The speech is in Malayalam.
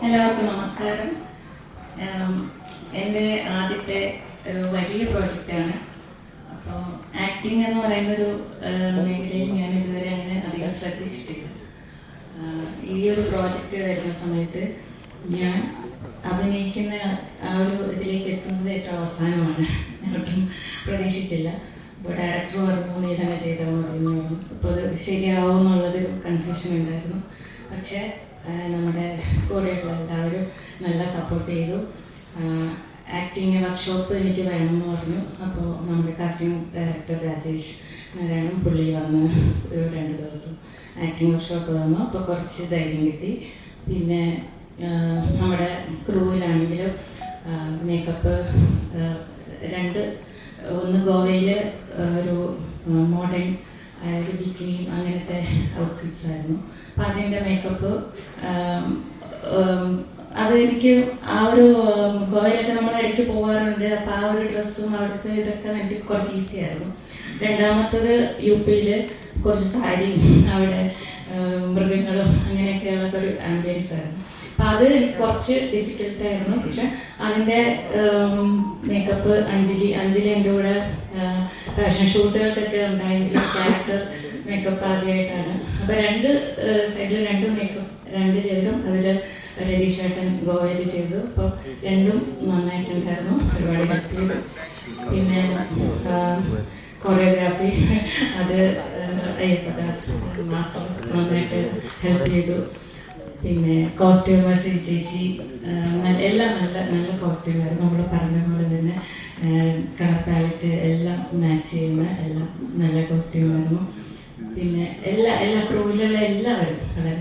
എല്ലാവർക്കും നമസ്കാരം. എൻ്റെ ആദ്യത്തെ ഒരു വലിയ പ്രോജക്റ്റാണ്. അപ്പോൾ ആക്ടിങ് എന്ന് പറയുന്നൊരു മേഖലയിൽ ഞാൻ ഇതുവരെ അങ്ങനെ അധികം ശ്രദ്ധിച്ചിട്ടില്ല. ഈ ഒരു പ്രോജക്റ്റ് വരുന്ന സമയത്ത് ഞാൻ അഭിനയിക്കുന്ന ആ ഒരു ഇതിലേക്ക് എത്തുന്നത് ഏറ്റവും അവസാനമാണ്. ഞാൻ ഒട്ടും പ്രതീക്ഷിച്ചില്ല. ഇപ്പോൾ ഡയറക്ടർ പറഞ്ഞു നീ തന്നെ ചെയ്താൽ മതി എന്ന് പറഞ്ഞു. അപ്പോൾ അത് ശരിയാവും എന്നുള്ളതൊരു കൺഫ്യൂഷൻ ഉണ്ടായിരുന്നു. പക്ഷേ നമ്മുടെ കൂടെയുള്ള എല്ലാവരും നല്ല സപ്പോർട്ട് ചെയ്തു. ആക്ടിങ് വർക്ക്ഷോപ്പ് എനിക്ക് വേണമെന്ന് പറഞ്ഞു. അപ്പോൾ നമ്മുടെ കാസ്റ്റിംഗ് ഡയറക്ടർ രാജേഷ് നാരായണൻ പുള്ളി വന്ന് ഒരു 2 ദിവസം ആക്ടിങ് വർക്ക്ഷോപ്പ് വന്നു. അപ്പോൾ കുറച്ച് ധൈര്യം കിട്ടി. പിന്നെ നമ്മുടെ ക്രൂവിലാണെങ്കിലും മേക്കപ്പ് ഒന്ന് ഗോവയിൽ ഒരു മോഡേൺ അതായത് ബിക്കിനിയും അങ്ങനത്തെ ഔട്ട്ഫിറ്റ്സ് ആയിരുന്നു. അപ്പം അതിൻ്റെ മേക്കപ്പ് അതെനിക്ക് ആ ഒരു ഗോവയിലൊക്കെ നമ്മൾ ഇടയ്ക്ക് പോകാറുണ്ട്. അപ്പോൾ ആ ഒരു ഡ്രസ്സും അവിടുത്തെ ഇതൊക്കെ എനിക്ക് കുറച്ച് ഈസി ആയിരുന്നു. രണ്ടാമത്തത് UP-യിൽ കുറച്ച് സാരിയും അവിടെ മൃഗങ്ങളും അങ്ങനെയൊക്കെയുള്ള ഒരു ആംബിയൻസ് ആയിരുന്നു. അപ്പം അത് എനിക്ക് കുറച്ച് ഡിഫിക്കൽട്ടായിരുന്നു. പക്ഷെ അതിൻ്റെ മേക്കപ്പ് അഞ്ജലി എൻ്റെ കൂടെ ഫാഷൻ ഷൂട്ടുകൾക്കൊക്കെ ഉണ്ടായെങ്കിലും ക്യാരക്ടർ മേക്കപ്പ് ആദ്യമായിട്ടാണ്. അപ്പോൾ 2 സൈഡിൽ 2 മേക്കപ്പ് 2 ചെയ്തിട്ടും അതിൽ രതീഷ് ചേട്ടൻ ഗോവയിൽ ചെയ്തു. അപ്പോൾ 2ഉം നന്നായിട്ടുണ്ടായിരുന്നു. ഒരുപാട് ഹെൽപ്പ് ചെയ്തു. പിന്നെ കൊറിയോഗ്രാഫി അത് മാസ്റ്റർ നന്നായിട്ട് ഹെൽപ്പ് ചെയ്തു. പിന്നെ കോസ്റ്റ്യൂമേഴ്സ് ചേച്ചി എല്ലാം നല്ല കോസ്റ്റ്യൂമായിരുന്നു. നമ്മൾ പറഞ്ഞ പോലെ തന്നെ കളർ പാലറ്റ് എല്ലാം മാച്ച് ചെയ്യുന്ന എല്ലാം നല്ല കോസ്റ്റ്യൂമായിരുന്നു. പിന്നെ എല്ലാ ക്രൂവിലുള്ള എല്ലാവരും വളരെ